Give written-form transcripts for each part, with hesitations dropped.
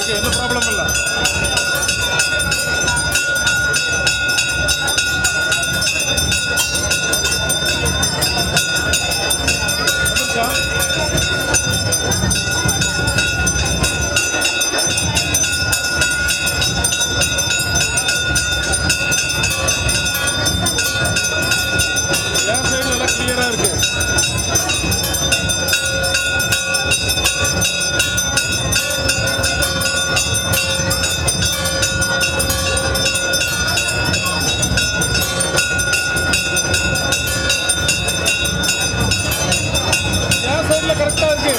இருக்கு, எந்த ப்ராப்ளம் இல்லை. என் சைடு நல்லா கிளியரா இருக்கு. என் சைடுல கரெக்டா இருக்கு.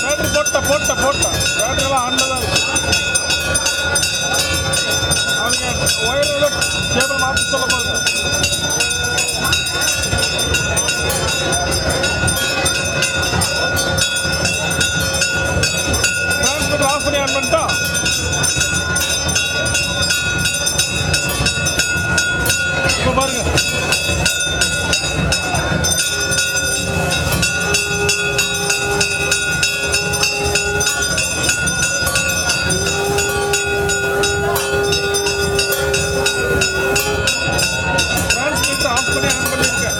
பேட்டரி போட்டேன் பேட்டரி எல்லாம் ஆன்ல தான் இருக்கு. அவங்க ஒயர் கேபிள் மாற்றி சொல்ல போகுது. டிரான்ஸ்மிட்டர் ஆஃப் பண்ணி ஆன் பண்ணிட்டா இப்போ பாருங்க. டிரான்ஸ்மிட்டர் ஆஃப் பண்ணி ஆன் பண்ணிருக்கேன்.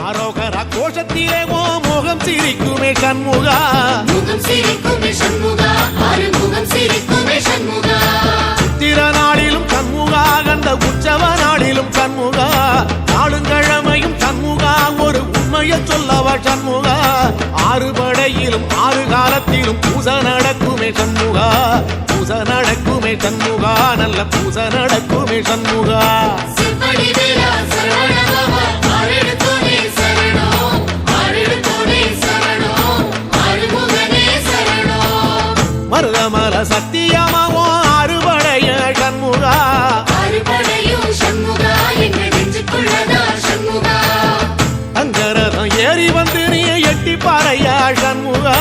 அரோகரா கோஷத்திலே முகம் சிரிக்குமே சண்முகா, முகம் சிரிக்குமே சண்முகா, ஆறுமுகம் சிரிக்குமே சண்முகா. சித்திர நாளிலும் சண்முகா, கந்த உற்சவ நாளிலும் சண்முகா, நாளுங்கிழமையும் சண்முகா, ஒரு உண்மையை சொல்லவா சண்முகா. ஆறு படையிலும் ஆறு காலத்திலும் பூசை நடக்குமே சண்முகா, பூசை நடக்குமே சண்முகா, நல்ல பூசை நடக்குமே சண்முகா. சிவடி வேலா சரவணபவா, ஆறெடுத்தோனே சரணம், ஆறெடுத்தோனே சரணம், ஆறுமுகனே சரணம். மருதமல சத்தியமாவோ அறுபடைய சண்முகா, அறுபடையும் சண்முகா, எங்கள் நெஞ்சுக்குள்ளதா சண்முகா. அங்கரதம் ஏறி வந்து நீ எட்டி பாறையா சண்முகா,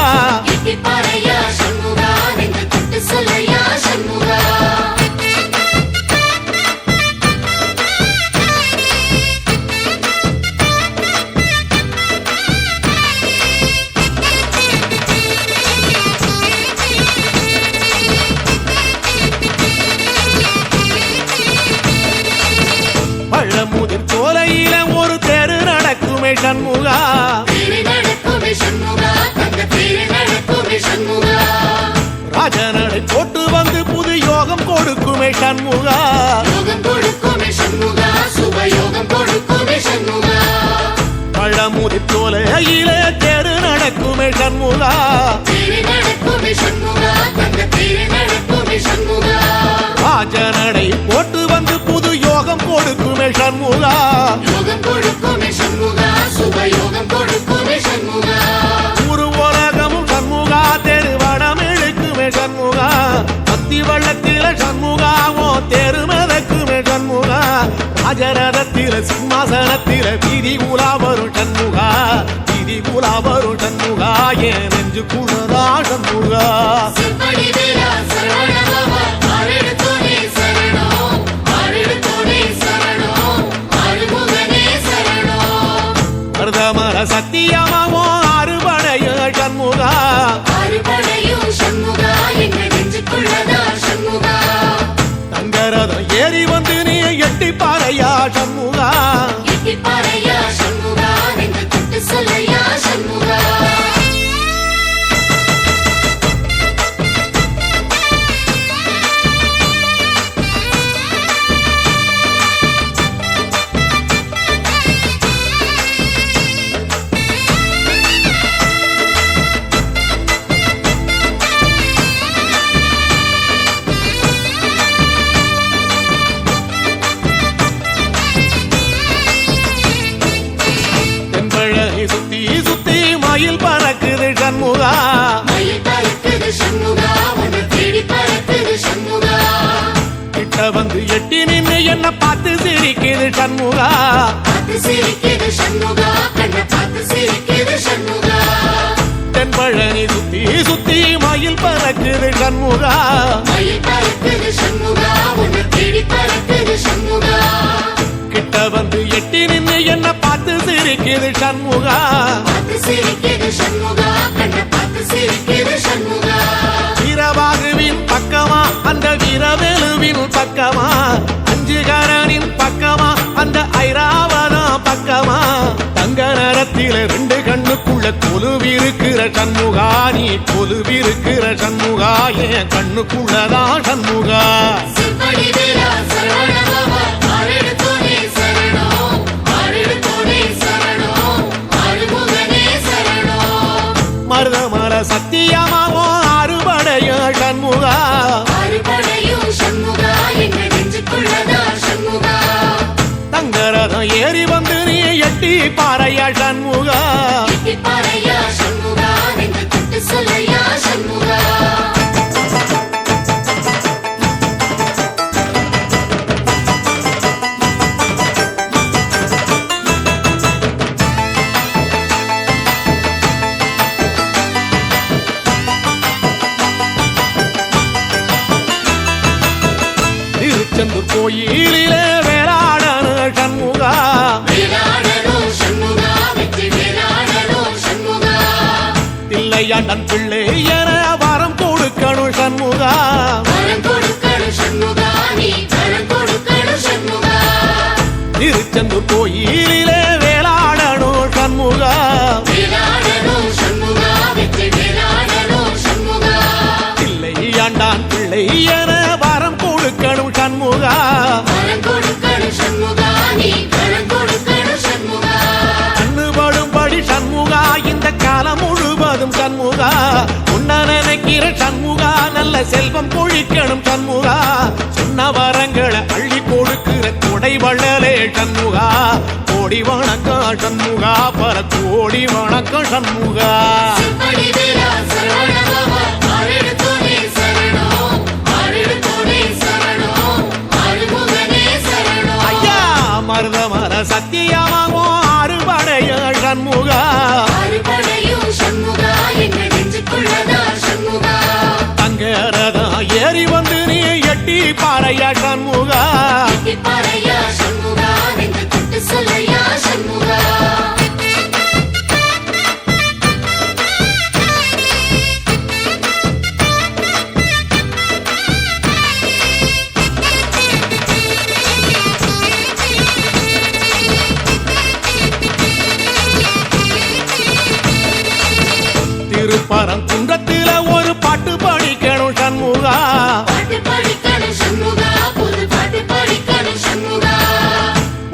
எட்டிப்பாறையா சண்முகா, நெஞ்சு தொட்டு சொல்லையா சண்முகா. பழமுதிர் சோலையில ஒரு தெரு நடக்குமே சண்முகா, தேரு நடக்குமே சண்முகா, தங்க தேரு நடக்குமே சண்முகா. ராஜனடை போட்டு வந்து புது யோகம் கொடுக்குமே சண்முகா, யோகம் கொடுக்குமே சண்முகா, சுபயோகம் கொடுக்குமே சண்முகா. பழமுதிர் சோலையில தெரு நடக்குமே சண்முகா, தேரு நடக்குமே சண்முகா, தங்க தேரு நடக்குமே சண்முகா. ராஜனடை போட்டு வந்து புது யோகம் கொடுக்குமே சண்முகா யோகம் கொடுக்குமே சண்முகா சுபயோகம் கொடுக்குமே சண்முகா ஒரு உலகமும் சண்முகா தெருவடம் இழுக்குமே சண்முகா அத்தி வள்ளத்தில சண்முகாவோ தெருமதக்குமே சண்முகா ராஜரதத்தில சிம்மாசனத்தில வீதி உலா வரும் சண்முகா வீதி உலா வரும் சண்முகா என் நெஞ்சுக்குள்ளதா சண்முகா செம்படி வேலா சரவணபவா ஆரெடுத்தோனே சரணம் ஆரெடுத்தோனே சரணம் ஆறுமுகனே சரணம் மருதமர சத்தியமாவோ அறுபடைய சண்முகா ஆறுபடையும் சண்முகா எங்க நெஞ்சுக்குள்ளதா சண்முகா தங்கரதம் ஏறி வந்து நீ எட்டி பாறையா சண்முகா எட்டிப்பாறையா சண்முகா நெஞ்சு தொட்டு சொல்லையா சண்முகா தென்பழனி சுத்தி சுத்தி மயில் பறக்குது சண்முகா மயில் பறக்குது சண்முகா உன்னை தேடி பறக்குது சண்முகா கிட்ட வந்து எட்டி நின்னு என்ன பார்த்து சிரிக்குது சண்முகா பார்த்து சிரிக்குது சண்முகா கண்ணை பார்த்து சிரிக்குது சண்முகா தென்பழனி சுத்தி சுத்தி மயில் பறக்குது சண்முகா மயில் பறக்குது சண்முகா உன்னை தேடி பறக்குது சண்முகா கிட்ட வந்து எட்டி நின்னு என்ன பார்த்து சிரிக்குது சண்முகா பார்த்து சிரிக்குது சண்முகா கண்ணை பார்த்து சிரிக்குது சண்முகா வீரபாகுவின் பக்கமா அந்த வீரவேலுவின் பக்கமா அஞ்சுகரனின் பக்கமா அந்த ஐராவதம் பக்கமா தங்க நேரத்தில ரெண்டு கண்ணுக்குள்ள கொலுவிருக்கிற சண்முகா நீ கொலுவிருக்கிற சண்முகா என் கண்ணுக்குள்ளதான் சண்முகா செம்படி வேலா சரவணபவா ஆரெடுத்தோனே சரணம் ஆரெடுத்தோனே சரணம் ஆறுமுகனே சரணம் மருதமர சத்தியமாவோ அறுபடைய சண்முகா ஆறுபடையும் சண்முகா எங்க நெஞ்சுக்குள்ளதா சண்முகா தங்கரதம் ஏறி வந்து நீ எட்டி பாறையா சண்முகா எட்டிப்பாறையா சண்முகா நெஞ்சு தொட்டு சொல்லையா சண்முகா திருச்செந்தூர் கோயிலிலே வேளாடன சண்முகா வேலாடணும் சண்முகா வெற்றி வேலாடணும் சண்முகா தில்லையாண்டன் பிள்ளை என வரம் கொடுக்கணும் சண்முகா வரம் கொடுக்கணும் சண்முகா நீ வரம் கொடுக்கணும் சண்முகா திருச்செந்தூர் கோயிலிலே வேளாடணும் சண்முகா வேலாடணும் சண்முகா வெற்றி வேலாடணும் சண்முகா தில்லையாண்டான் பிள்ளை என வரம் கொடுக்கணும் சண்முகா வரம் கொடுக்கணும் சண்முகா நீ வரம் கொடுக்கணும் சண்முகா கண்ணுபடும்படி சண்முகா இந்த காலம் முழுவதும் சண்முகா உன்ன நினைக்கிற சண்முகா நல்ல செல்வம் பொழிக்கணும் சண்முகா சொன்ன வரங்களை அள்ளி கொடுக்கிற கொடை வள்ளலே சண்முகா கோடி வணக்கம் சண்முகா பல கோடி வணக்கம் சண்முகா செம்படி வேலா சரவணபவா ஆரெடுத்தோனே சரணம் ஆரெடுத்தோனே சரணம் ஆறுமுகனே சரணம் ஐயா மருதமர சத்தியமாவோ அறுபடைய சண்முகா ஆறுபடையும் சண்முகா எங்க நெஞ்சுக்குள்ளதா சண்முகா தங்கரதம் ஏறி வந்து நீ எட்டி பாறையா சண்முகா எட்டிப்பாறையா சண்முகா நெஞ்சு தொட்டு சொல்லையா சண்முகா திருப்பரங்குன்றத்தில ஒரு பாட்டு படிக்கணும் சண்முகா பாட்டு படிக்கணும் சண்முகா புது பாட்டு படிக்கணும் சண்முகா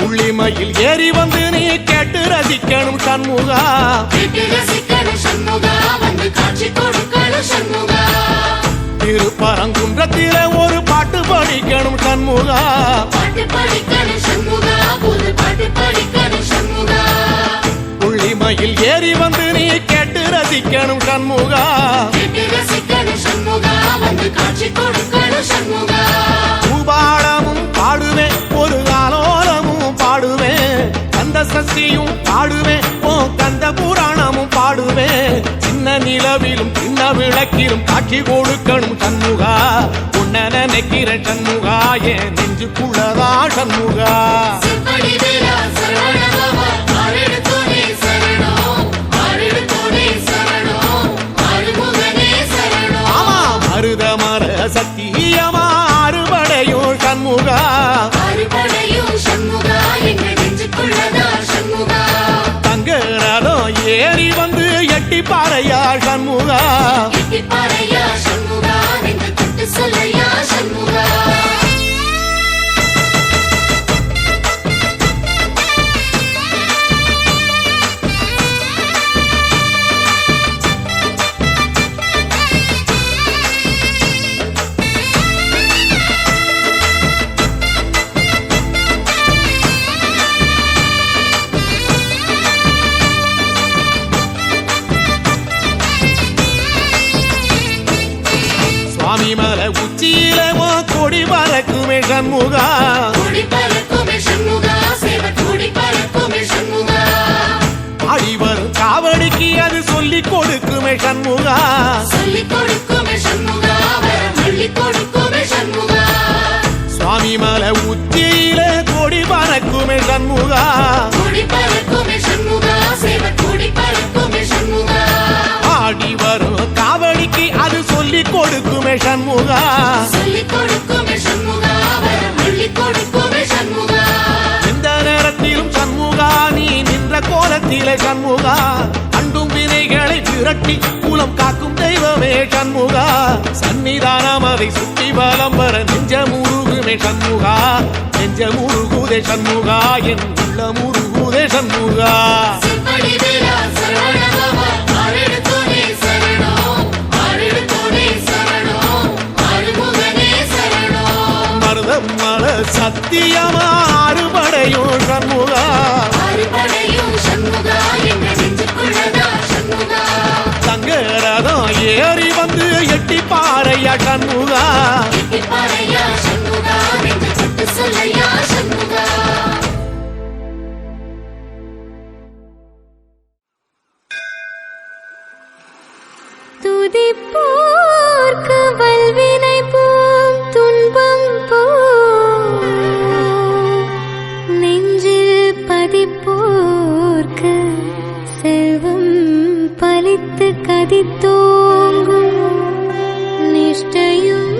உள்ளிமையில் ஏறி வந்து நீ கேட்டு ரசிக்கணும் சண்முகா கேட்டு ரசிக்கணும் சண்முகா வந்து காட்சி கொடுக்கணும் சண்முகா திருப்பரங்குன்றத்தில ஒரு பாட்டு படிக்கணும் சண்முகா பாட்டு பாட்டு படிக்கணும் சண்முகா புது பாட்டு படிக்கணும் சண்முகா புள்ளிமயில் ஏறி வந்து நீ கேட்டு ரசிக்கணும் சண்முகா கேட்டு ரசிக்கணும் சண்முகா வந்து காட்சி கொடுக்கணும் சண்முகா பூபாளமும் பாடுவேன் ஒரு ஆலோலமும் பாடுவேன் கந்த சஷ்டியும் பாடுவேன் ஓ கந்த புராணமும் பாடுவேன் சின்ன நிலவிலும் சின்ன விளக்கிலும் காட்சி கொடுக்கணும் சண்முகா உன்ன நினைக்கிற சண்முகா என் நெஞ்சுக்குள்ளதா சண்முகா செப்படி வேலா சரவணபவா ஆரெடுத்தோனே சரணம் ஆரெடுத்தோனே சரணம் ஆறுமுகனே சரணம் ஆமா மருத மர சத்தியமா அறுபடையும் சண்முகா ஆறுபடையும் சண்முகா எங்க நெஞ்சுக்குள்ளதா சண்முகா தங்க ரதம் ஏறி வந்து எட்டி பாறையா சண்முகா எட்டிப்பாறையா சண்முகா நெஞ்சு தொட்டு சொல்லையா சண்முகா சுவாமி மலை உச்சியில கொடி பறக்குமே சண்முகா கூடி பறக்குமே சண்முகா சேவ கூடி பறக்குமே சண்முகா ஆடி வரும் காவடிக்கு அது சொல்லி கொடுக்குமே சண்முகா சொல்லிக் கொடுக்குமே சண்முகா வரம் அள்ளிக் கொடுக்குமே சண்முகா சுவாமி மலை உச்சியில கொடி பறக்குமே சண்முகா கூடி பறக்குமே சண்முகா சேவ கூடி பறக்குமே சண்முகா ஆடி வரும் காவடிக்கு அது சொல்லி கொடுக்குமே சண்முகா சொல்லிக் கொடுக்குமே சண்முகா வரம் அள்ளிக் கொடுக்குமே சண்முகா எந்த நேரத்திலும் சண்முகா நீ நின்ற கோலத்திலே சண்முகா அண்டும் வினைகளை விரட்டி குலம் காக்கும் தெய்வமே சண்முகா சன்னிதானம் அதை சுற்றி பலம் வர நெஞ்ச முருகுமே சண்முகா நெஞ்ச முருகுதே சண்முகா என் உள்ள முருகுதே சண்முகா செப்படி வேலா சரவணபவா ஆரெடுத்தோனே சரணம் ஆரெடுத்தோனே சரணம் ஆறுமுகனே சரணம் மருதம் மல சத்தியமா அறுபடையும் சண்முகா ஆறுபடையும் சண்முகா எங்க நெஞ்சுக்குள்ளதா சண்முகா தங்க ரதம் ஏறி வந்து எட்டி பாறையா சண்முகா எட்டிப்பாறையா சண்முகா நெஞ்சு தொட்டு சொல்லையா சண்முகா துதிப்போர்க்கு வல்வினை போம் துன்பம் போம் நெஞ்சில் பதிப்போர்க்கு செல்வம் பலித்து கதித்தோங்கும் நிஷ்டையும்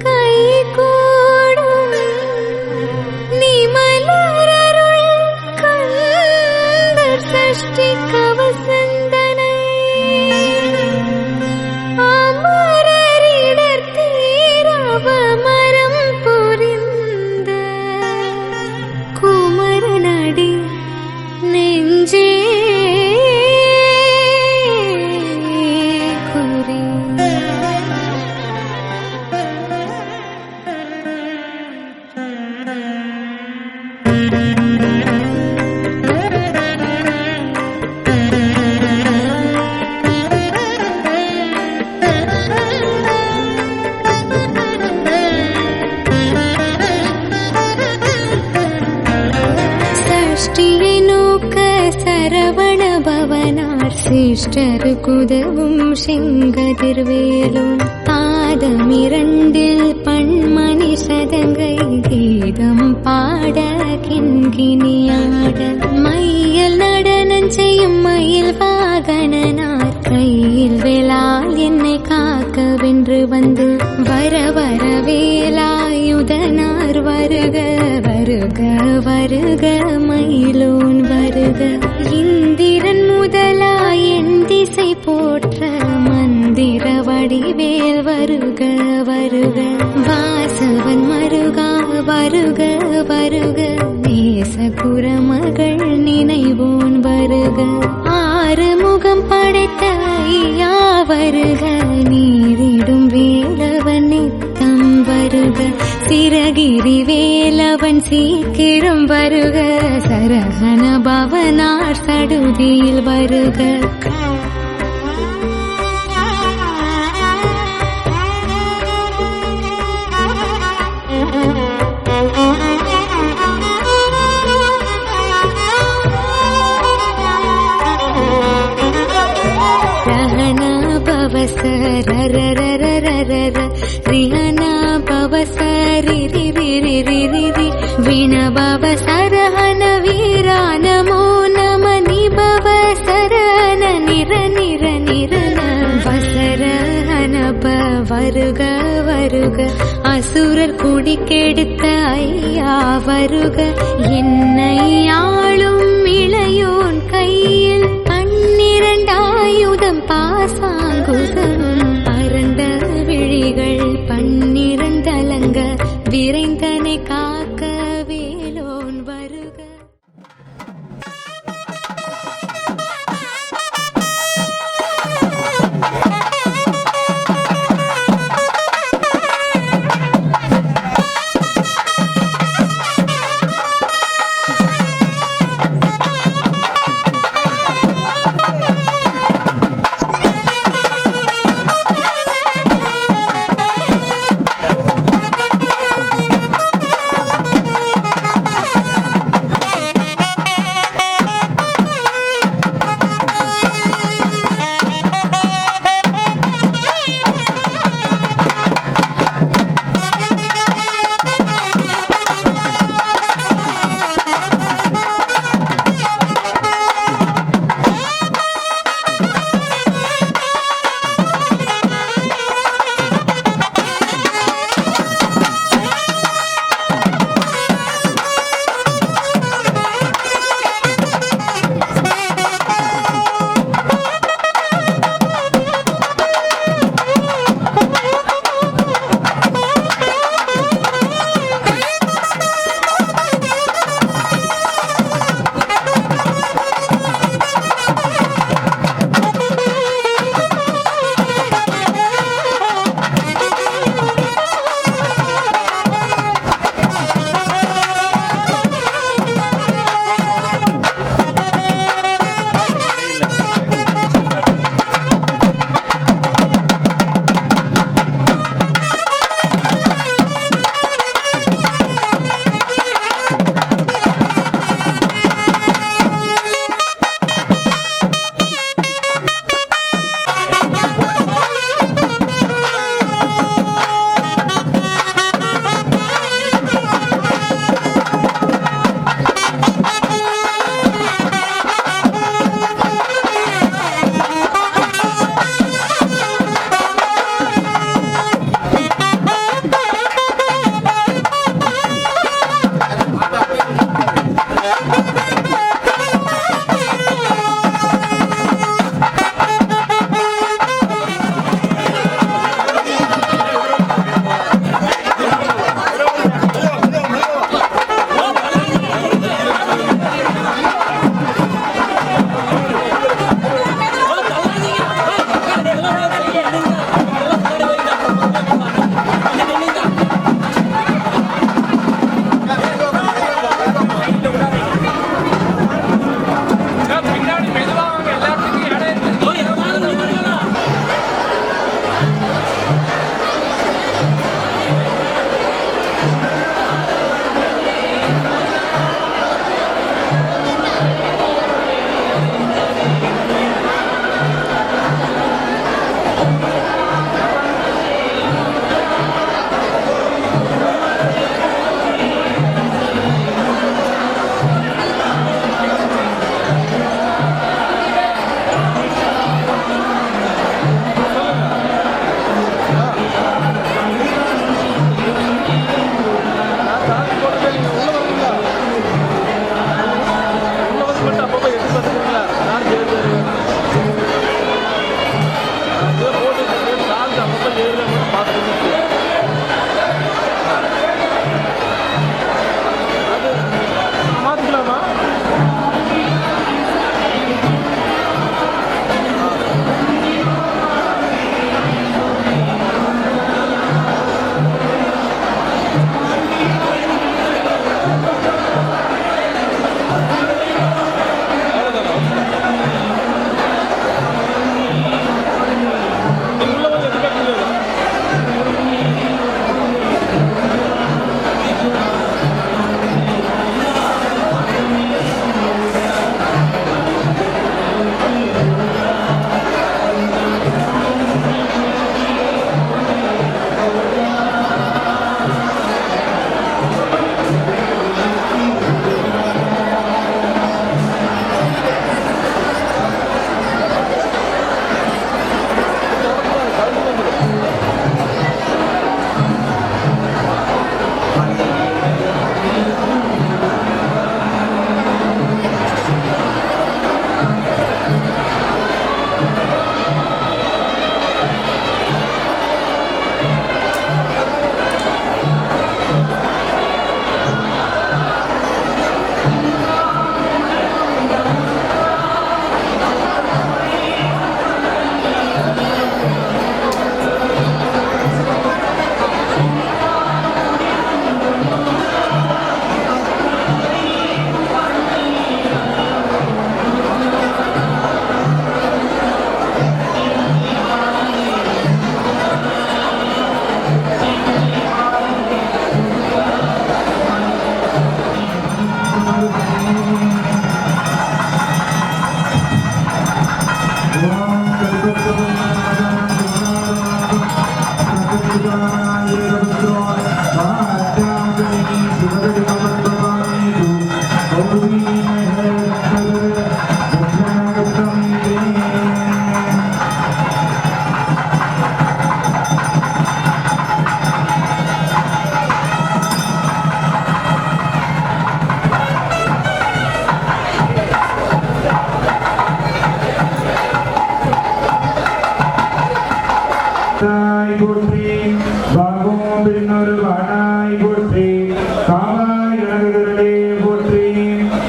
கைகூடும் நிமலரருள் கந்தர் சஷ்டி கவசந்தனை அமரரிடர் தீரவ மரம் புரிந்த குமரனடி நெஞ்சே குறி சஷ்டியை நோக்க சரவண பவனார் சிஷ்டரு குதவும் செங்கதிர்வேலும் பாதமிரண்டில் பண்மணி சதங்கை கீதம் பாட கிண்கிணியாட மையல் நடனம் செய்யும் மயில் வாகனனார் கையில் வேளால் என்னை காக்க வென்று வந்து வர வர வேலாயுதனார் வருக வருக வருக மயிலோன் வருக இந்திரன் முதலாய் என் திசை போற்ற மந்திர வடிவேல் வருக வருக வாசவன் மருகா வருக வருக நேசகுரமகள் நினைவோன் வருக ஆறுமுகம் படைத்த ஐயா வருக நீரிடும் வேலவன் நித்தம் வருக சிறகிரி வேலவன் சீக்கிரம் வருக சரஹன பவனார் சடுதியில் வருக ரிஹனா பவசரி வீண பவசரஹன வீரான மோ நம நிபவ சரண நிர நிர நிரன வசரஹன வருக வருக அசுரர் குடிக்கெடுத்த ஐயா வருக என்னை ஆளும் இளையோன் கையில் 12 ஆயுதம் பாசாங்குதம் பரண்ட விழிகள் 12 அலங்க விரைந்தனை காக்க வேலோன் வருக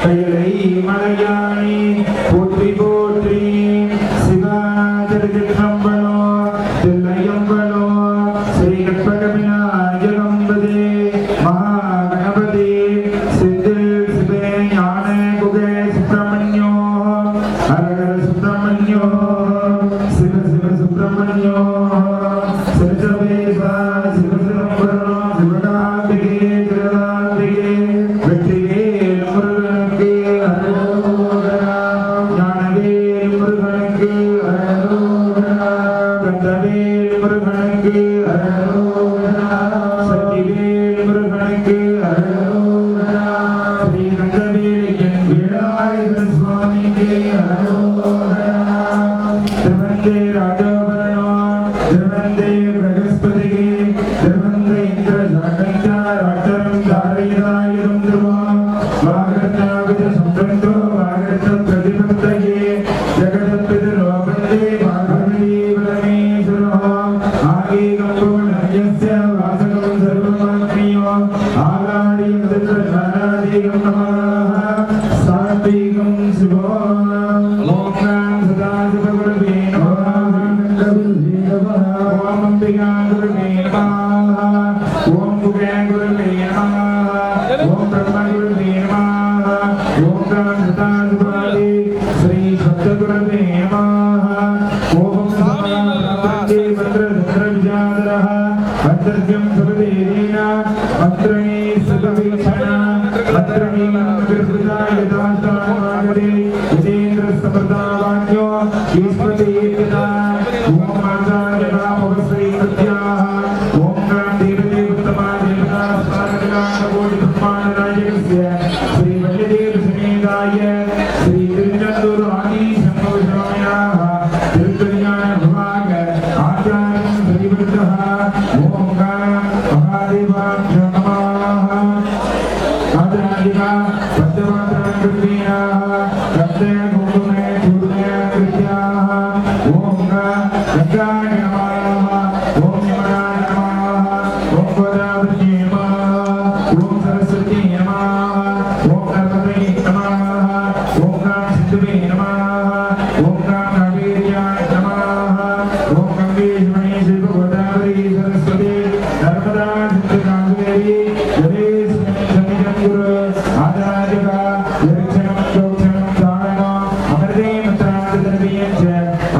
கைலை மலையானே போற்றி போற்றி சிவா திருச்சிற்றம்பலோ தில்லையம்பலோ ஸ்ரீ கற்பக விநாயகம்பதே மகாகணபதி சித்தில் சிவே ஞான குகே சுப்பிரமணியோ ஹரஹர சுப்பிரமணியோ சிவ சிவ சுப்பிரமணியோ சிவசவேசா சிவசிதம்பரோ சிவகாம்பிகே ஜெகதாம்பிகே வெற்றிவேல் முருகனுக்கு அரோகரா ஞானவேல் முருகனுக்கு அரோகரா கந்தவேல் முருகனுக்கு அரோகரா சக்திவேல் முருகனுக்கு அரோகரா ஸ்ரீ கந்தவேலியன் வேலாயுத சுவாமிக்கு அரோகரா திருவந்தே ராஜாபரணோ திருவந்தே பிரகஸ்பதிகே திருவந்தே இந்திர ஜாகஞ்சாராட்டரம் தாரயிதாயிரம் திருவா வாகர்த்தாவித சம்பந்தோ வாகர்த்த பிரதிபந்தயே ஜகதப்பிதரோபந்தே பார்வதி பரமேஸ்வரோ ஆகே கம்போன் ஹரியஸ்ய வாசகம் சர்வமாத்மியோ ஆகாரியம் தத்ர ஜானாதீகம் நமः சாத்வீகம் சிவோ ஓம் நாம் சதாசிவகுருவே நமः ஓம் அம்பிகா குருவே நமः ஓம் குபே குருவே நமः ஓம் பிரம்ம குருவே நமः ஓம் நாம் சதாசிவாதி ஸ்ரீ சப்தகுருவே நமः ஓம் சமாப்ரபந்தே மந்திர விஜாதரः அந்தர்யம் சுபதேவேன மந்திரணி சுபவீஷண மந்திரணி மந்திரசுதாய தாஸ்தானமாகதே விஜேந்திர சம்பிரதாவான்யோ ஈஸ்வரே பிதா ஓம் மாதாய நாமவஸ்ரீ பிரத்யாஹ ஓம் காம் தேவதே உத்தமா தேவதா ஸ்வாரகலான கோடி பிரம்மாண்டராஜகஸ்ய ஸ்ரீ வல்லிதேவ சமேதாய ஸ்ரீ திருச்செந்தூர் ஆதி சம்பவசாமியாஹ திருக்கல்யாண விபாக ஆச்சாரியம் ஸ்ரீவருத்தः ஓம் காம் மகாதேவாய நமः ஆச்சாரியா பத்தமாத்ரமந்திரீணாஹ கந்தே குங்குமே பூர்ணே கிருத்யாஹ ஓம் கங்காய நமः ஓம் யமனாய நமः ஓம் கோதாவரி நமः ஓம் சரஸ்வதி நமः ஓம் நர்மதே நமः ஓம் காம் சிந்துவே நமः ஓம் காம் காவேர்யாய நமः ஓம் கங்கேஸ்வரி சிவ கோதாவரி சரஸ்வதி நர்மதா சிந்து காவேரி ஜலே சன்னிதம் குரு ஆதாரக யக்ஷணம் யோக்ஷணம் தாரணம் அமர்தே மத்ராந்தர்வியஞ்ச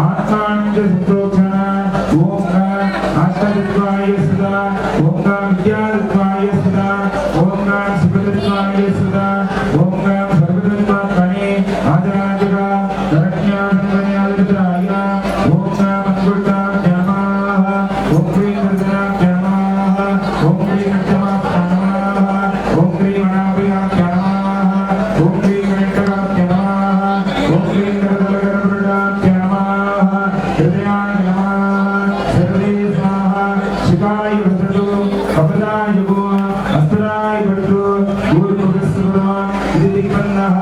ஆத்மானந்த சந்தோஷண ஓம் ஆத்மதத்வாய சதா ஓம் வித்யாதத்வாய சதா ஓம் சுபதத்வாய சதா ஓம் சர்வதத்வாக்கணே ஆதாரக தரண்யாசன்வன்யாதித்ராய ஓம் மங்குள்தாய நமः ஓம் க்ரீம் ரத்னாய நமः ஓம் க்ரீம் நட்சமாய நமः ஓம் க்ரீம் அநாபியாய நமः ஓம் க்ரீம் வெங்கடாய நமः ஓம் க்ரீம் கரதலகரபுருடாய நமः ஹிருதயாய நமः சர்வே ஸ்வாஹா சிவாய வதது கபதாய கோ அஸ்தராய வதது குரு முகஸ்வரா இது திக்வன்னஹ